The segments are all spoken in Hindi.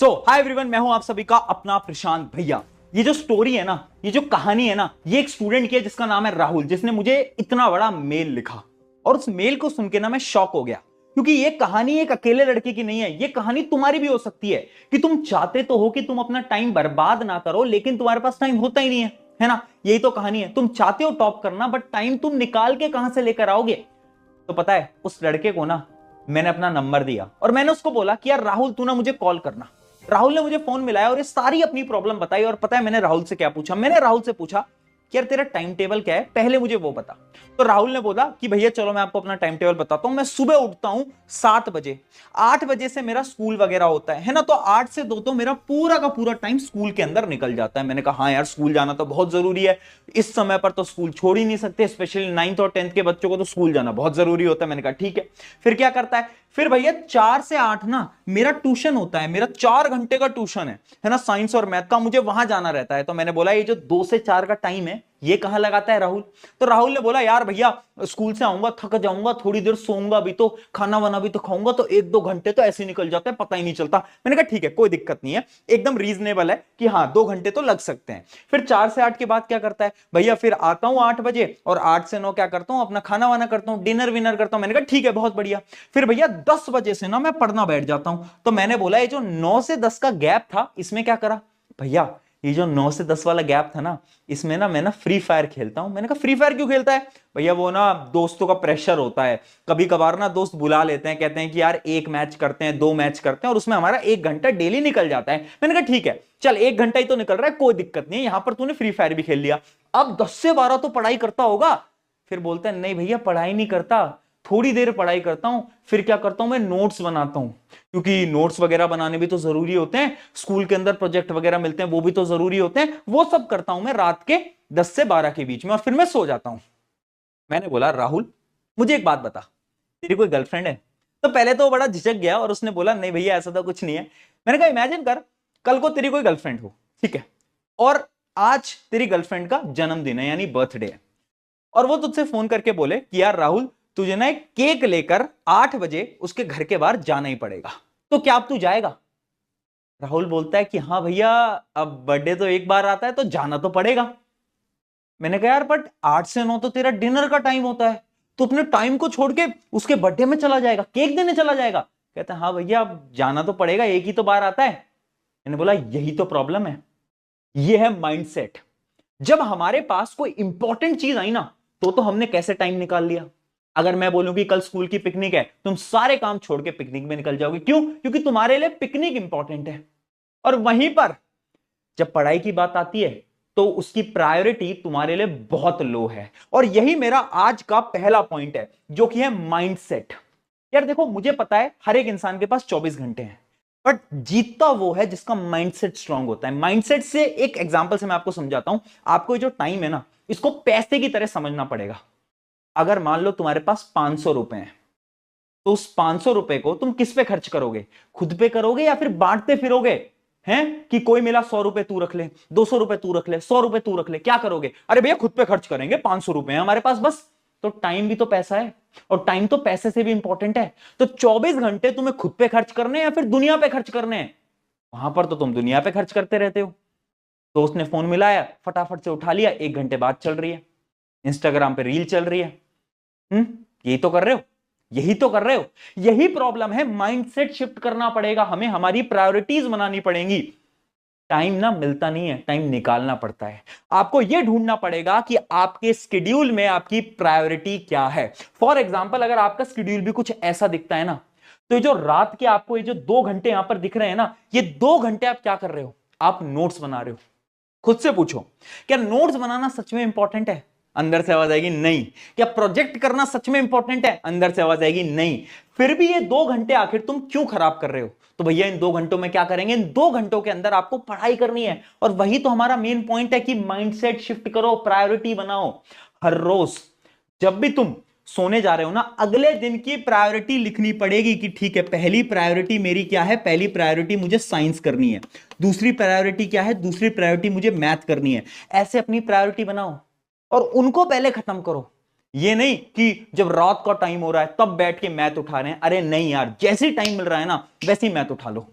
हाय एवरीवन, मैं हूं आप सभी का अपना प्रशांत भैया। ये जो स्टोरी है ना, ये जो कहानी है ना, ये एक स्टूडेंट की है जिसका नाम है राहुल, जिसने मुझे इतना बड़ा मेल लिखा। और उस मेल को सुन के ना मैं शॉक हो गया, क्योंकि ये कहानी एक अकेले लड़के की नहीं है। ये कहानी तुम्हारी भी हो सकती है कि तुम चाहते तो हो कि तुम अपना टाइम बर्बाद ना करो, लेकिन तुम्हारे पास टाइम होता ही नहीं है ना। यही तो कहानी है। तुम चाहते हो टॉप करना, बट टाइम तुम निकाल के कहां से लेकर आओगे। तो पता है, उस लड़के को ना मैंने अपना नंबर दिया और मैंने उसको बोला कि यार राहुल, तू ना मुझे कॉल करना। राहुल ने मुझे फोन मिलाया और ये सारी अपनी प्रॉब्लम बताई। और पता है मैंने राहुल से क्या पूछा? मैंने राहुल से पूछा कि यार तेरा टाइम टेबल क्या है, पहले मुझे वो बता। तो राहुल ने बोला कि भैया चलो मैं आपको अपना टाइम टेबल बताता हूं। मैं सुबह उठता हूं 7 बजे, 8 बजे से मेरा स्कूल वगैरह होता है ना। तो 8 से 2 तो मेरा पूरा का पूरा टाइम स्कूल के अंदर निकल जाता है। मैंने कहा हाँ यार, स्कूल जाना तो बहुत जरूरी है, इस समय पर तो स्कूल छोड़ ही नहीं सकते, स्पेशली 9th और 10th के बच्चों को तो स्कूल जाना बहुत जरूरी होता है। मैंने कहा ठीक है। फिर क्या करता है? फिर भैया 4 से 8 ना मेरा ट्यूशन होता है, मेरा 4 घंटे का ट्यूशन है ना, साइंस और मैथ का। मुझे वहां जाना रहता है। तो मैंने बोला ये जो 2 से 4 का टाइम है ये कहां लगाता है राहुल? तो राहुल ने बोला यार भैया, स्कूल से आऊंगा, थक जाऊंगा, थोड़ी देर सोऊंगा भी, तो खाना वाना भी तो खाऊंगा, तो 1-2 घंटे तो ऐसे निकल जाते हैं, पता ही नहीं चलता। मैंने कहा ठीक है, कोई दिक्कत नहीं है, एकदम रीजनेबल है कि हाँ 2 घंटे तो लग सकते हैं। फिर 4 से 8 के बाद क्या करता है भैया? फिर आता हूं 8 बजे और 8 से 9 क्या करता हूं? अपना खाना वाना करता हूं, डिनर विनर करता हूं। मैंने कहा ठीक है, बहुत बढ़िया। फिर भैया 10 बजे से ना मैं पढ़ना बैठ जाता हूं। तो मैंने बोला ये जो 9 से 10 का गैप था, इसमें क्या करा भैया? ये जो 9 से 10 वाला गैप था ना, इसमें ना मैं ना फ्री फायर खेलता हूं। मैंने कहा फ्री फायर क्यों खेलता है भैया? वो ना दोस्तों का प्रेशर होता है, कभी कभार ना दोस्त बुला लेते हैं, कहते हैं कि यार 1 मैच करते हैं, 2 मैच करते हैं, और उसमें हमारा 1 घंटा डेली निकल जाता है। मैंने कहा ठीक है, चल 1 घंटा ही तो निकल रहा है, कोई दिक्कत नहीं है, यहां पर तूने फ्री फायर भी खेल लिया, अब 10 से 12 तो पढ़ाई करता होगा। फिर बोलता है नहीं भैया, पढ़ाई नहीं करता, थोड़ी देर पढ़ाई करता हूं। फिर क्या करता हूं? मैं नोट्स बनाता हूं, क्योंकि नोट्स वगैरह बनाने भी तो जरूरी होते हैं, स्कूल के अंदर प्रोजेक्ट वगैरह मिलते हैं, वो भी तो जरूरी होते हैं। वो सब करता हूं मैं रात के 10 से 12 के बीच में, और फिर मैं सो जाता हूं। मैंने बोला राहुल, मुझे एक बात बता, तेरी कोई गर्लफ्रेंड है? तो पहले तो वो बड़ा झिझक गया और उसने बोला नहीं भैया, ऐसा तो कुछ नहीं है। मैंने कहा इमेजिन कर, कल को तेरी कोई गर्लफ्रेंड हो, ठीक है, और आज तेरी गर्लफ्रेंड का जन्मदिन है, यानी बर्थडे है, और वो तुझसे फोन करके बोले कि यार राहुल, तुझे ना एक केक लेकर 8 बजे उसके घर के बाहर जाना ही पड़ेगा, तो क्या अब तू जाएगा? राहुल बोलता है कि हाँ भैया, अब बर्थडे तो एक बार आता है, तो जाना तो पड़ेगा। मैंने कहा यार बट 8 से 9 तो तेरा डिनर का टाइम होता है, तो अपने टाइम को छोड़ के उसके बर्थडे में चला जाएगा, केक देने चला जाएगा? कहता है हाँ भैया, अब जाना तो पड़ेगा, एक ही तो बार आता है। मैंने बोला यही तो प्रॉब्लम है, ये है माइंडसेट। जब हमारे पास कोई इंपॉर्टेंट चीज आई ना, तो हमने कैसे टाइम निकाल लिया। अगर मैं बोलूं कि कल स्कूल की पिकनिक है, तुम सारे काम छोड़ के पिकनिक में निकल जाओगे। क्यों? क्योंकि तुम्हारे लिए पिकनिक इंपॉर्टेंट है। और वहीं पर जब पढ़ाई की बात आती है, तो उसकी प्रायोरिटी तुम्हारे लिए बहुत लो है। और यही मेरा आज का पहला पॉइंट है, जो कि है माइंडसेट। यार देखो, मुझे पता है हर एक इंसान के पास 24 घंटे हैं, बट जीतता वो है जिसका माइंडसेट स्ट्रांग होता है। माइंडसेट से एक एग्जांपल से मैं आपको समझाता हूं। आपको जो टाइम है ना, इसको पैसे की तरह समझना पड़ेगा। अगर मान लो तुम्हारे पास 500 रुपए हैं, तो उस 500 रुपए को तुम किस पे खर्च करोगे? खुद पे करोगे या फिर बांटते फिरोगे? हैं कि कोई मिला 100 रुपए तू रख ले, 200 रुपए तू रख ले, 100 रुपए तू रख ले, क्या करोगे? अरे भैया खुद पे खर्च करेंगे, 500 रुपए हैं हमारे पास बस। तो टाइम भी तो पैसा है, और टाइम तो पैसे से भी इंपॉर्टेंट है। तो 24 घंटे तुम्हें खुद पे खर्च करने हैं या फिर दुनिया पे खर्च करने हैं? वहां पर तो तुम दुनिया पे खर्च करते रहते हो। दोस्त ने फोन मिलाया, फटाफट से उठा लिया, 1 घंटे बात चल रही है, इंस्टाग्राम पे रील चल रही है। यही तो कर रहे हो, यही तो कर रहे हो। यही प्रॉब्लम है। माइंडसेट शिफ्ट करना पड़ेगा हमें, हमारी प्रायोरिटीज बनानी पड़ेंगी। टाइम ना मिलता नहीं है, टाइम निकालना पड़ता है। आपको यह ढूंढना पड़ेगा कि आपके स्केड्यूल में आपकी प्रायोरिटी क्या है। फॉर एग्जाम्पल, अगर आपका स्केड्यूल भी कुछ ऐसा दिखता है ना, तो ये जो रात के आपको ये जो 2 घंटे यहां पर दिख रहे हैं ना, ये 2 घंटे आप क्या कर रहे हो? आप नोट्स बना रहे हो। खुद से पूछो, क्या नोट्स बनाना सच में इंपॉर्टेंट है? अंदर से आवाज आएगी नहीं। क्या प्रोजेक्ट करना सच में इंपॉर्टेंट है? अंदर से आवाज आएगी नहीं। फिर भी ये 2 घंटे आखिर तुम क्यों खराब कर रहे हो? तो भैया इन 2 घंटों में क्या करेंगे? इन 2 घंटों के अंदर आपको पढ़ाई करनी है। और वही तो हमारा मेन पॉइंट है कि माइंडसेट शिफ्ट करो, प्रायोरिटी बनाओ। हर रोज जब भी तुम सोने जा रहे हो ना, अगले दिन की प्रायोरिटी लिखनी पड़ेगी कि ठीक है, पहली प्रायोरिटी मेरी क्या है? पहली प्रायोरिटी मुझे साइंस करनी है। दूसरी प्रायोरिटी क्या है? दूसरी प्रायोरिटी मुझे मैथ करनी है। ऐसे अपनी प्रायोरिटी बनाओ और उनको पहले खत्म करो। ये नहीं कि जब रात का टाइम हो रहा है तब बैठ के मैथ उठा रहे हैं। अरे नहीं यार, जैसे टाइम मिल रहा है ना, वैसे ही मैथ उठा लो।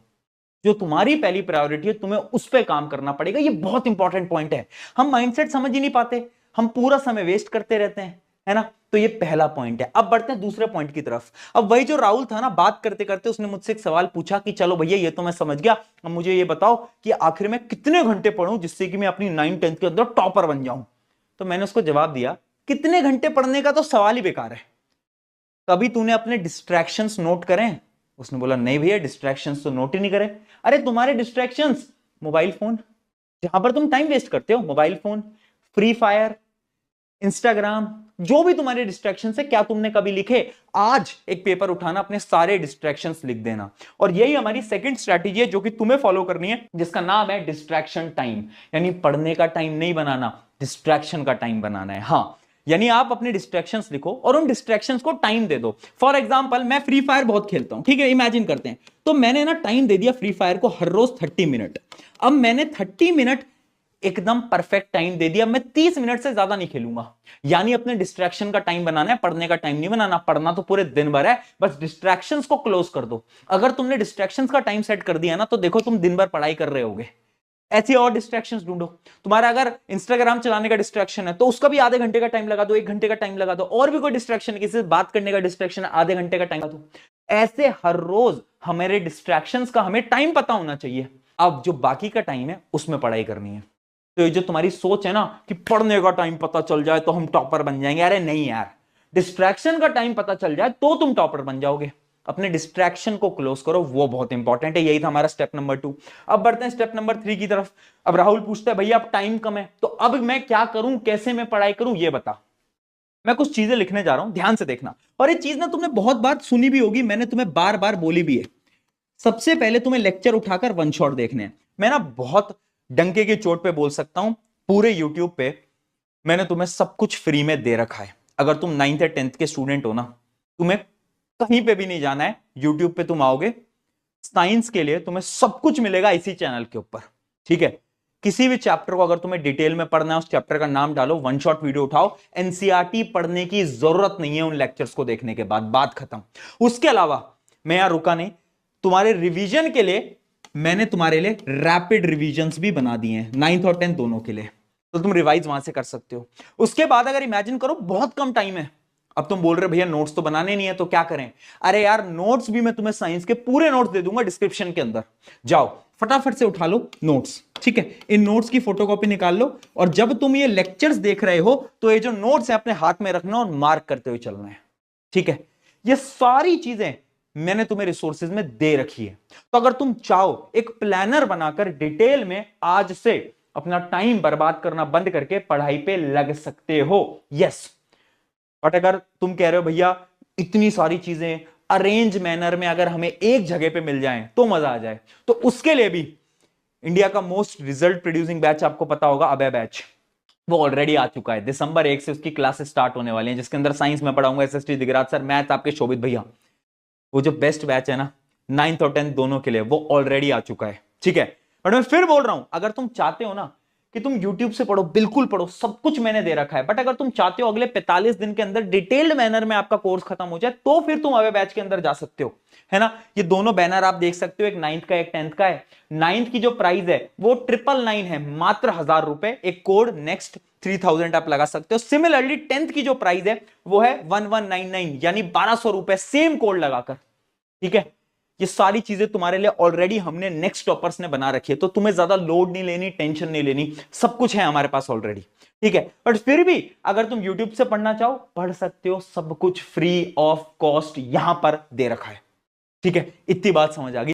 जो तुम्हारी पहली प्रायोरिटी है तुम्हें उस पर काम करना पड़ेगा। ये बहुत इंपॉर्टेंट पॉइंट है। हम माइंडसेट समझ ही नहीं पाते, हम पूरा समय वेस्ट करते रहते हैं, है ना। तो ये पहला पॉइंट है। अब बढ़ते हैं दूसरे पॉइंट की तरफ। अब वही जो राहुल था ना, बात करते करते उसने मुझसे एक सवाल पूछा कि चलो भैया ये तो मैं समझ गया, अब मुझे ये बताओ कि आखिर में कितने घंटे पढूं जिससे कि मैं अपनी 9th-10th के अंदर टॉपर बन जाऊं। तो मैंने उसको जवाब दिया, कितने घंटे पढ़ने का तो सवाल ही बेकार है। कभी तूने अपने डिस्ट्रैक्शंस नोट करें? उसने बोला नहीं भैया, डिस्ट्रैक्शंस तो नोट ही नहीं करे। अरे तुम्हारे डिस्ट्रैक्शंस मोबाइल फोन, जहां पर तुम टाइम वेस्ट करते हो, mobile phone, free fire, Instagram, जो भी तुम्हारे डिस्ट्रैक्शन है, क्या तुमने कभी लिखे? आज एक पेपर उठाना, अपने सारे डिस्ट्रैक्शंस लिख देना। और यही हमारी सेकंड स्ट्रैटेजी है जो कि तुम्हें फॉलो करनी है, जिसका नाम है डिस्ट्रैक्शन टाइम। यानी पढ़ने का टाइम नहीं बनाना, डिस्ट्रैक्शन का टाइम बनाना है। हाँ, यानी आप अपने डिस्ट्रैक्शंस लिखो और उन डिस्ट्रैक्शंस को टाइम दे दो। फॉर एग्जांपल, मैं फ्री फायर बहुत खेलता हूं, ठीक है, इमेजिन करते हैं। तो मैंने ना टाइम दे दिया फ्री फायर को हर रोज 30 मिनट। अब मैंने 30 मिनट एकदम परफेक्ट टाइम दे दिया, मैं 30 मिनट से ज्यादा नहीं खेलूंगा। यानी अपने डिस्ट्रैक्शन का टाइम बनाना है, पढ़ने का टाइम नहीं बनाना। पढ़ना तो पूरे दिन भर है, बस डिस्ट्रैक्शंस को क्लोज कर दो। अगर तुमने डिस्ट्रैक्शंस का टाइम सेट कर दिया ना, तो देखो तुम दिन भर पढ़ाई कर रहे होगे। ऐसी और डिस्ट्रैक्शंस ढूंढो। तुम्हारा अगर इंस्टाग्राम चलाने का डिस्ट्रैक्शन है तो उसका भी आधे घंटे का टाइम लगा दो, 1 घंटे का टाइम लगा दो। और भी कोई डिस्ट्रैक्शन है, किसी से बात करने का डिस्ट्रैक्शन है, आधे घंटे का टाइम लगा दो। ऐसे हर रोज हमारे डिस्ट्रैक्शंस का हमें टाइम पता होना चाहिए। अब जो बाकी का टाइम है उसमें पढ़ाई करनी है। तो ये जो तुम्हारी सोच है ना कि पढ़ने का टाइम पता चल जाए तो हम टॉपर बन जाएंगे, अरे नहीं यार, डिस्ट्रैक्शन का टाइम पता चल जाए तो तुम टॉपर बन जाओगे। अपने डिस्ट्रैक्शन को क्लोज करो, वो बहुत इंपॉर्टेंट है। यही था हमारा स्टेप नंबर 2। अब बढ़ते हैं स्टेप नंबर 3 की तरफ। अब राहुल पूछता है भैया अब टाइम कम है, तो अब मैं क्या करूं, कैसे मैं पढ़ाई करूं, ये बता। मैं कुछ चीजें लिखने जा रहा हूं, ध्यान से देखना। और ये चीज ना तुमने बहुत बार सुनी भी होगी, मैंने तुम्हें बार बार बोली भी है। सबसे पहले तुम्हें लेक्चर उठाकर वन शॉट देखने हैं। मैं ना बहुत डंके की चोट पे बोल सकता हूं, पूरे यूट्यूब पे मैंने तुम्हें सब कुछ फ्री में दे रखा है। अगर तुम 9th या 10th के स्टूडेंट हो ना, तुम्हें कहीं पे भी नहीं जाना है, यूट्यूब पे तुम आओगे, साइंस के लिए तुम्हें सब कुछ मिलेगा इसी चैनल के ऊपर, ठीक है। किसी भी चैप्टर को अगर तुम्हें डिटेल में पढ़ना है, उस चैप्टर का नाम डालो, वन शॉट वीडियो उठाओ। एनसीईआरटी पढ़ने की जरूरत नहीं है उन लेक्चर्स को देखने के बाद, बात खत्म। उसके अलावा मैं यहां रुका नहीं, तुम्हारे रिवीजन के लिए मैंने तुम्हारे लिए रैपिड रिवीजन्स भी बना दिए हैं, 9th और 10th दोनों के लिए। तो तुम रिवाइज वहां से कर सकते हो। उसके बाद अगर इमेजिन करो बहुत कम टाइम है, अब तुम बोल रहे भैया नोट्स तो बनाने नहीं है तो क्या करें? अरे यार, नोट्स भी मैं तुम्हें साइंस के पूरे नोट्स दे दूंगा डिस्क्रिप्शन के अंदर। जाओ फटाफट से उठा लो नोट्स, ठीक है। इन नोट्स की फोटोकॉपी निकाल लो, और जब तुम ये लेक्चर्स देख रहे हो तो ये जो नोट्स है अपने हाथ में रखना और मार्क करते हुए चलना है, ठीक है। ये सारी चीजें मैंने तुम्हें रिसोर्सेज में दे रखी है। तो अगर तुम चाहो एक प्लानर बनाकर डिटेल में आज से अपना टाइम बर्बाद करना बंद करके पढ़ाई पे लग सकते हो, यस। बट अगर तुम कह रहे हो भैया इतनी सारी चीजें अरेंज मैनर में अगर हमें एक जगह पे मिल जाएं तो मजा आ जाए, तो उसके लिए भी इंडिया का मोस्ट रिजल्ट प्रोड्यूसिंग बैच आपको पता होगा, अबे बैच, वो ऑलरेडी आ चुका है। दिसंबर 1 से उसकी क्लासेस स्टार्ट होने वाली हैं, जिसके अंदर साइंस में पढ़ाऊंगा एसएसटी दिगराज सर, मैथ आपके शोभित भैया। वो जो बेस्ट बैच है ना 9th और 10th दोनों के लिए, वो ऑलरेडी आ चुका है, ठीक है। बट मैं फिर बोल रहा हूं, अगर तुम चाहते हो ना कि तुम YouTube से पढ़ो, बिल्कुल पढ़ो, सब कुछ मैंने दे रखा है। बट अगर तुम चाहते हो अगले 45 दिन के अंदर डिटेल्ड मैनर में आपका कोर्स खत्म हो जाए, तो फिर तुम अवे बैच के अंदर जा सकते हो, है ना। ये दोनों बैनर आप देख सकते हो, एक 9th का एक 10th का है। 9th की जो प्राइस है वो 999 है, मात्र 1000 रुपए। एक कोड नेक्स्ट 3000 आप लगा सकते हो। सिमिलरली 10th की जो प्राइस है वो है 1199, यानी 1200 रुपए, सेम कोड लगाकर, ठीक है। ये सारी चीजें तुम्हारे लिए ऑलरेडी हमने नेक्स्ट टॉपर्स ने बना रखी है, तो तुम्हें ज्यादा लोड नहीं लेनी, टेंशन नहीं लेनी, सब कुछ है हमारे पास ऑलरेडी, ठीक है। बट फिर भी अगर तुम YouTube से पढ़ना चाहो, पढ़ सकते हो, सब कुछ फ्री ऑफ कॉस्ट यहां पर दे रखा है, ठीक है। इतनी बात समझ आ गई।